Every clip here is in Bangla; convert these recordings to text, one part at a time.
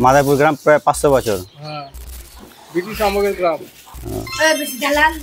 মাদারপুর গ্রাম প্রায় 500 বছর। হ্যাঁ, ব্রিটিশ আমলের গ্রাম। বেশি জালাল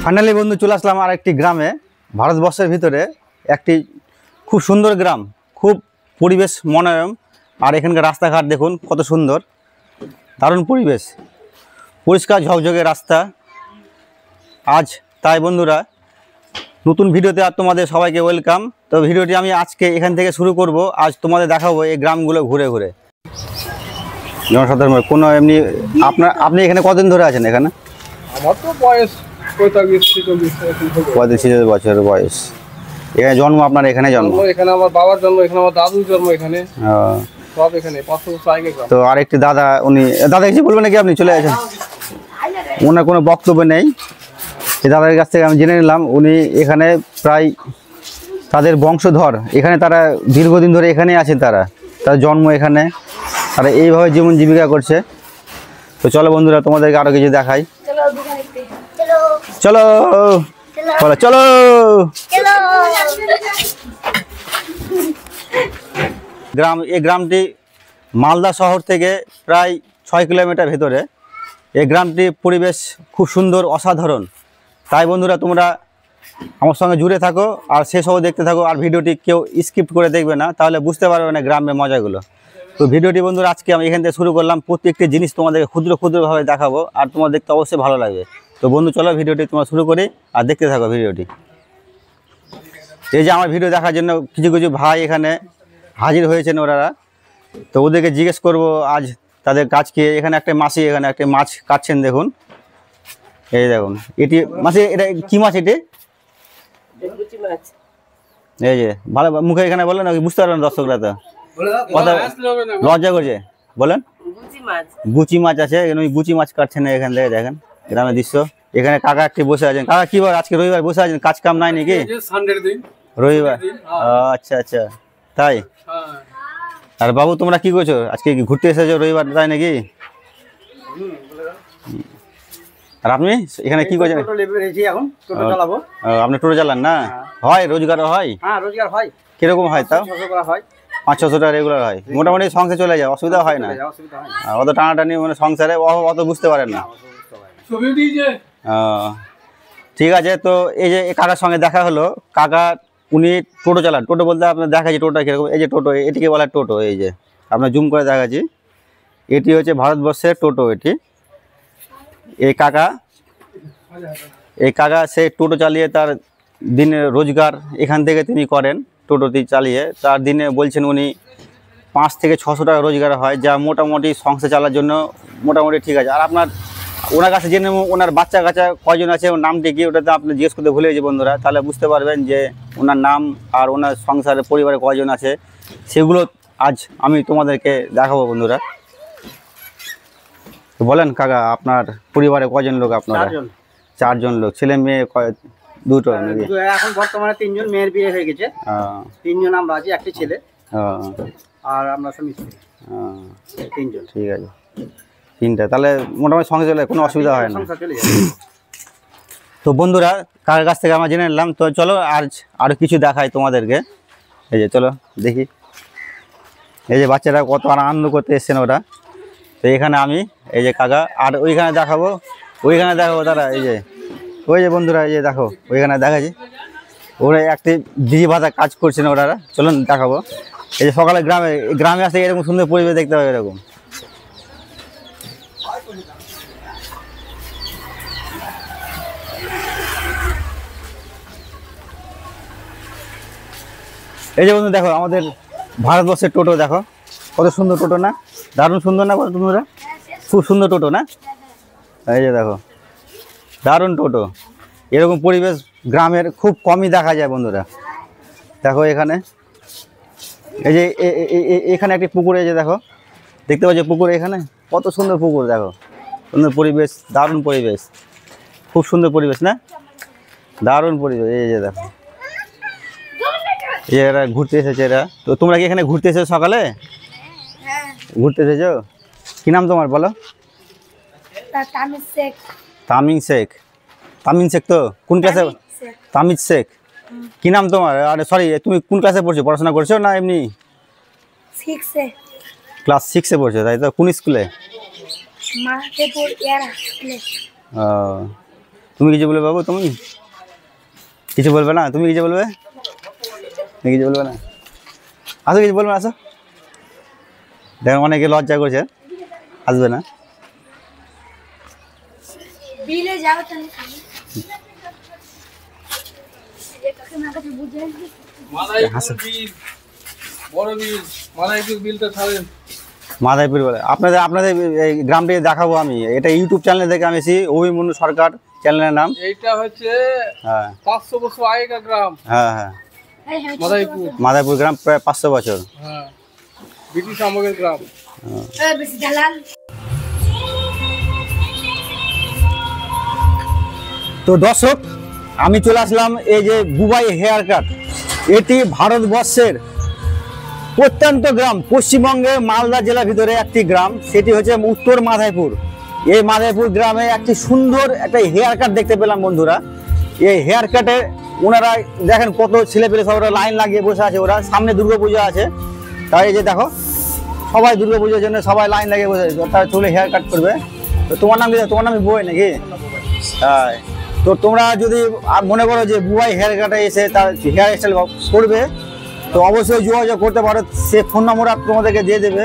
ফাইনালি বন্ধু চলে আসলাম আর একটি গ্রামে, ভারতবর্ষের ভিতরে একটি খুব সুন্দর গ্রাম, খুব পরিবেশ মনোরম। আর এখানকার রাস্তাঘাট দেখুন কত সুন্দর, দারুণ পরিবেশ, পরিষ্কার ঝকঝকে রাস্তা। আজ তাই বন্ধুরা নতুন ভিডিওতে আর তোমাদের সবাইকে ওয়েলকাম। তো ভিডিওটি আমি আজকে এখান থেকে শুরু করব। আজ তোমাদের দেখাবো এই গ্রামগুলো ঘুরে ঘুরে। জনসাধারণ কোনো এমনি আপনি এখানে কতদিন ধরে আছেন? এখানে আমার তো বয়স 45 বছর বয়স। এখানে জন্ম আপনার? এখানে জন্ম? এখানে আমার বাবার জন্ম, এখানে আমার দাদুর জন্ম, এখানে সব এখানে 500 বছর আগে। তো আরেকটি দাদা, উনি দাদা কিছু বলবেন নাকি? আপনি চলে আছেন, ওনার কোনো বক্তব্য নেই। এই দাদার কাছ থেকে আমি জেনে নিলাম উনি এখানে প্রায় তাদের বংশধর, এখানে তারা দীর্ঘদিন ধরে এখানেই আছেন, তার জন্ম এখানে, তারা এইভাবে জীবন জীবিকা করছে। তো চলো বন্ধুরা তোমাদেরকে আরো কিছু দেখাই। চলো চলো চলো। এই গ্রামটি মালদা শহর থেকে প্রায় 6 কিলোমিটার ভেতরে। এই গ্রামটির পরিবেশ খুব সুন্দর, অসাধারণ। তাই বন্ধুরা তোমরা আমার সঙ্গে জুড়ে থাকো আর শেষও দেখতে থাকো, আর ভিডিওটি কেউ স্কিপ করে দেখবে না, তাহলে বুঝতে পারবে না গ্রামের মজাগুলো। তো ভিডিওটি বন্ধুরা আজকে আমি এখান থেকে শুরু করলাম। প্রত্যেকটি জিনিস তোমাদেরকে ক্ষুদ্র ক্ষুদ্রভাবে দেখাবো, আর তোমার দেখতে অবশ্যই ভালো লাগবে। তো বন্ধু চলো ভিডিওটি তোমরা শুরু করি আর দেখতে থাকো ভিডিওটি। এই যে আমার ভিডিও দেখার জন্য কিছু কিছু ভাই এখানে হাজির হয়েছেন ওনারা, তো ওদেরকে জিজ্ঞেস করব আজ তাদের কাজ কি। এখানে একটা মাসি এখানে একটা মাছ কাটছেন, দেখুন এই দেখুন। এটি মাসি, এটা কি মাছ? এটি এই যে ভালো মুখে এখানে বলেন, বুঝতে পারবেন দর্শকরা, তো কথা লজ্জা করছে। বলেন গুচি মাছ আছে, গুচি মাছ কাটছেন এখান থেকে। দেখেন গ্রামের দৃশ্য। এখানে কাকা একটি বসে আছেন। কাকা কি বার? আজকে রবিবার বসে আছেন, কাজ কাম নাই নাকি? রবিবার, আচ্ছা আচ্ছা, তাই। আর বাবু তোমরা কি করছো? আজকে কি ঘুরতে এসেছো রবিবার, তাই নাকি? আর আপনি এখানে কি করছেন? আপনি টোটো চালান না? হয় রোজগার হয়? কিরকম হয়? তাও 500-600 টাকা রেগুলার হয়, মোটামুটি সংসার চলে যায়, অসুবিধা হয় না? অত টানাটানি মানে সংসারে অত বুঝতে পারেন না। ঠিক আছে। তো এই যে কাকার সঙ্গে দেখা হলো, কাকা উনি টোটো চালান। টোটো বলতে আপনার দেখাচ্ছি টোটোটা কীরকম। এই যে টোটো, এটিকে বলা টোটো। এই যে আপনার জুম করে দেখাচ্ছি, এটি হচ্ছে ভারতবর্ষের টোটো। এটি এই কাকা সে টোটো চালিয়ে তার দিনে রোজগার এখান থেকে তিনি করেন। টোটোটি চালিয়ে তার দিনে বলছেন উনি 500 থেকে 600 টাকা রোজগার হয়, যা মোটামুটি সংসার চালার জন্য মোটামুটি ঠিক আছে। আর আপনার ওনার কাছে জেনে ওনার বাচ্চা কাচ্চা কয়জন আছে, ওর নামটি কি, ওটা তো আপনি জিজ্ঞেস করতে ভুলে গেছি বন্ধুরা। তাহলে বুঝতে পারবেন যে ওনার নাম আর ওনার সংসারের পরিবারে কয়জন আছে, সেগুলো আজ আমি তোমাদেরকে দেখাবো বন্ধুরা। তো বলেন কাকা, আপনার পরিবারে কয়জন লোক? আপনারা 4 জন লোক। ছেলে মেয়ে দুটো নাকি? এখন বর্তমানে 3 জন, মেয়ের বিয়ে হয়ে গেছে। 3 জন আমরা আছি, একটি ছেলে আর আমরা স্বামী স্ত্রী। 3 জন। ঠিক আছে, 3টা, তাহলে মোটামুটি সংসার চলে, কোনো অসুবিধা হয় না। তো বন্ধুরা কাকার কাছ থেকে আমরা জেনে নিলাম। তো চলো আরও কিছু দেখাই তোমাদেরকে। এই যে চলো দেখি, এই যে বাচ্চারা কত আনন্দ করতে এসছেন ওরা। তো এখানে আমি, এই যে কাকা, আর ওইখানে দেখাবো তারা। এই যে ওই যে বন্ধুরা এই যে দেখো ওইখানে দেখাচ্ছি ওরা একটি দিদি ভাতা কাজ করছে না ওরা, চলুন দেখাবো। এই যে সকালে গ্রামে আসলে এরকম সুন্দর পরিবেশ দেখতে হবে এরকম। এই যে বন্ধু দেখো আমাদের ভারতবর্ষের টোটো দেখো কত সুন্দর টোটো না, দারুণ সুন্দর না বন্ধুরা, খুব সুন্দর টোটো না। এই যে দেখো দারুণ টোটো, এরকম পরিবেশ গ্রামের খুব কমই দেখা যায় বন্ধুরা। দেখো এখানে এই যে এখানে একটি পুকুর, এই যে দেখো দেখতে পাচ্ছ পুকুর, এখানে কত সুন্দর পুকুর, দেখো সুন্দর পরিবেশ, দারুণ পরিবেশ, খুব সুন্দর পরিবেশ না, দারুণ পরিবেশ। এই যে দেখো এরা ঘুরতে এসেছে এরা। তো তোমরা কি এখানে ঘুরতে এসেছো সকালে? ঘুরতে এসেছো? কি নাম তোমার বলো? তামিজ শেখ। তামিম শেখ, তামিম শেখ তো কোন ক্লাসে? তামিজ শেখ। কি নাম তোমার? আরে সরি, তুমি কোন ক্লাসে পড়ছো, পড়াশোনা করছো না এমনি? 6 ক্লাস 6-এ পড়ছো তাই তো? কোন স্কুলে? মাধেপুর এরা স্কুলে। তুমি কিছু বলবে বাবু? তুমি কিছু বলবে না? তুমি কিছু বলবে? তুমি কিছু বলবে না? আসো, কিছু বলবে না, আসো। দেখো অনেকে লজ্জা করছে, আসবে না। বিলে যাও তাহলে যে কাকে না কাছে বুঝে মাদাইপুর বিল, বড় বিল, মাদাইপুর বিলটা ছাড়েন। মাদাইপুর বলে আপনাদের এই গ্রামটি দেখাবো আমি। এটা ইউটিউব চ্যানেলে দেখে আমি এসেছি, অভিমন্যু সরকার চ্যানেলের নাম। এইটা হচ্ছে হ্যাঁ 500 বছর আগেকার গ্রাম। হ্যাঁ হ্যাঁ, মাদাইপুর, মাদাইপুর গ্রাম প্রায় 500 বছর। হ্যাঁ ব্রিটিশ আমলের গ্রাম। বেশি দালাল। তো দর্শক আমি চলে আসলাম এই যে বুবাই হেয়ার কাট। এটি ভারতবর্ষের প্রত্যন্ত গ্রাম, পশ্চিমবঙ্গের মালদা জেলার ভিতরে একটি গ্রাম, সেটি হচ্ছে উত্তর মাদাইপুর। এই মাদাইপুর গ্রামে একটি সুন্দর একটা হেয়ার কাট দেখতে পেলাম বন্ধুরা। এই হেয়ার কাটে ওনারা দেখেন কত ছেলেপেলে সব লাইন লাগিয়ে বসে আছে, ওরা সামনে দুর্গাপূজা আছে, তাই এই যে দেখো সবাই দুর্গাপূজার জন্য সবাই লাইন লাগিয়ে বসে আছে, তারা চলে হেয়ার কাট করবে। তো তোমার নাম কি? তোমার নাম বই নাকি? হ্যাঁ, তো তোমরা যদি মনে করো যে বুবাই হেয়ার কাটে এসে তার হেয়ার স্টাইল করবে তো অবশ্যই যোগাযোগ করতে পারো, সে ফোন নম্বর তোমাদেরকে দিয়ে দেবে।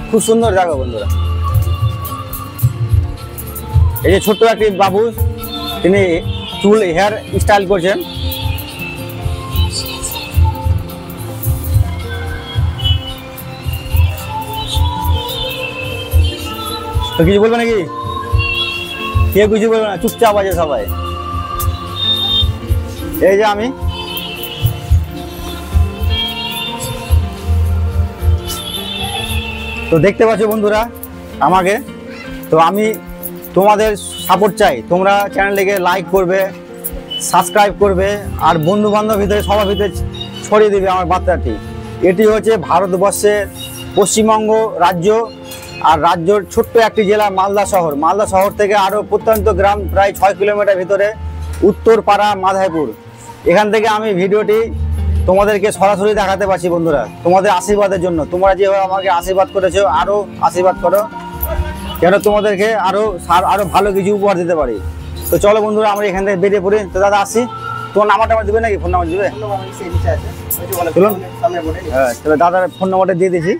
খুব সুন্দর জায়গা বন্ধুরা। এই যে ছোট্ট একটি বাবু, তিনি চুল হেয়ার স্টাইল করছেন। তো কিছু বলবে নাকি? কেউ কিছু বলবে না, চুপচাপ আছে সবাই। এই যে আমি তো দেখতে পাচ্ছ বন্ধুরা আমাকে, তো আমি তোমাদের সাপোর্ট চাই। তোমরা চ্যানেলটিকে লাইক করবে, সাবস্ক্রাইব করবে, আর বন্ধু বান্ধব ভিতরে সবার ভিতরে ছড়িয়ে দেবে আমার বার্তাটি। এটি হচ্ছে ভারতবর্ষের পশ্চিমবঙ্গ রাজ্য, আর রাজ্যর ছোট্ট একটি জেলা মালদা শহর। মালদা শহর থেকে আরও প্রত্যন্ত গ্রাম প্রায় 6 কিলোমিটার ভিতরে উত্তরপাড়া মাদাইপুর। এখান থেকে আমি ভিডিওটি তোমাদেরকে সরাসরি দেখাতে পারছি বন্ধুরা, তোমাদের আশীর্বাদের জন্য। তোমরা যেভাবে আমাকে আশীর্বাদ করেছো আরও আশীর্বাদ করো, কেন তোমাদেরকে আরও ভালো কিছু উপহার দিতে পারি। তো চলো বন্ধুরা আমরা এখান থেকে বেরিয়ে পড়ি। তো দাদা আসি, তোমার নাম্বারটা আমার দেবে নাকি? ফোন নাম্বার দেবে? চলুন, হ্যাঁ তাহলে দাদার ফোন নাম্বারটা দিয়ে দিয়েছি।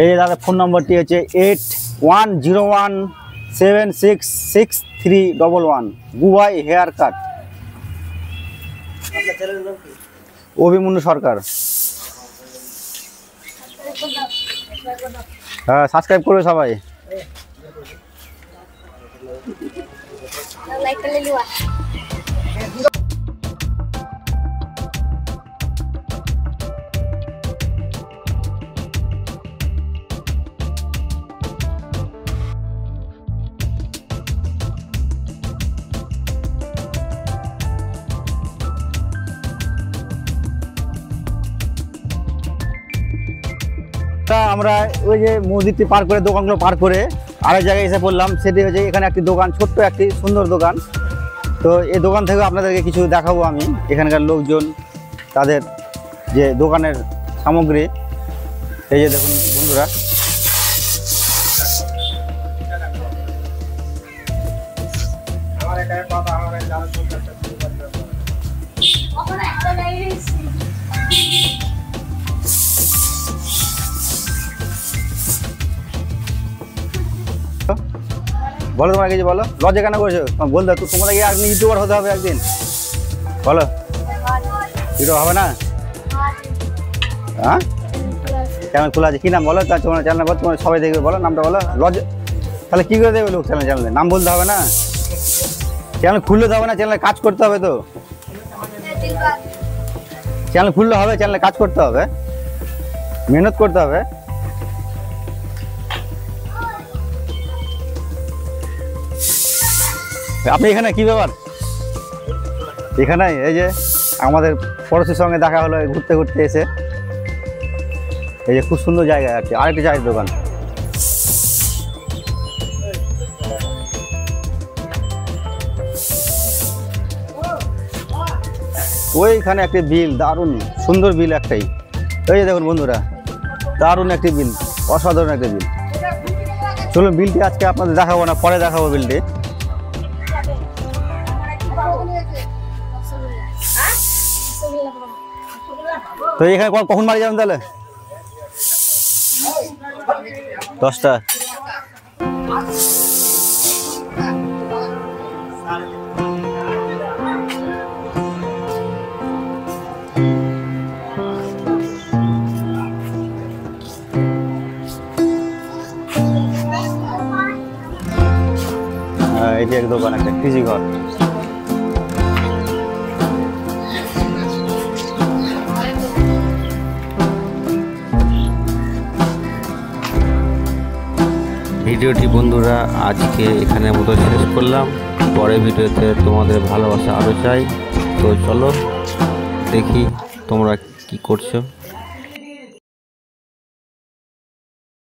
এই দাদার ফোন নম্বরটি হচ্ছে 8101766311 বুবাই হেয়ার কাট, অভিমন্যু সরকার। হ্যাঁ সাবস্ক্রাইব করবে সবাই। লাইক করে লিওয়া। আমরা ওই যে মসজিদটি পার করে, দোকানগুলো পার করে আরেক জায়গায় এসে পড়লাম। সেটি হচ্ছে এখানে একটি দোকান, ছোট্ট একটি সুন্দর দোকান। তো এই দোকান থেকে আপনাদেরকে কিছু দেখাবো আমি, এখানকার লোকজন, তাদের যে দোকানের সামগ্রী। এই যে দেখুন বন্ধুরা, বলো তোমার কিছু বলো, লজ্জা কেন করছো? বলতে তো তোমরা কি একদিন ইউটিউবার হতে হবে একদিন, বলো। ইউটিউব হবে না? হ্যাঁ, চ্যানেল খোলা আছে, কী নাম বলো? তোমার চ্যানেল বলো, তোমার সবাই দেখবে, বলো নামটা বলো। লজ্জা তাহলে কী করে দেখবে লোক চ্যানেলে? নাম বলতে হবে না? চ্যানেল খুললে তো হবে না, চ্যানেলে কাজ করতে হবে তো। চ্যানেল খুললে হবে, চ্যানেলে কাজ করতে হবে, মেহনত করতে হবে। আপনি এখানে কি ব্যাপার? এখানে এই যে আমাদের পড়োশির সঙ্গে দেখা হলো ঘুরতে ঘুরতে এসে, এই যে খুব সুন্দর জায়গা আছে, আরেকটি চায়ের দোকান। ওইখানে একটি বিল, দারুণ সুন্দর বিল একটাই। এই যে দেখুন বন্ধুরা, দারুণ একটি বিল, অসাধারণ একটি বিল। চলুন বিলটি আজকে আপনাদের দেখাবো না, পরে দেখাবো বিলটি। তো এখানে কখন বাড়ি যাবেন তাহলে? 10টা। এই যে এক দোকান, একটা কৃষি ঘর। ভিডিওটি বন্ধুরা আজকে এখানে মতো শেষ করলাম। পরের ভিডিওতে তোমাদের ভালোবাসা আরও চাই। তো চলো দেখি তোমরা কি করছো।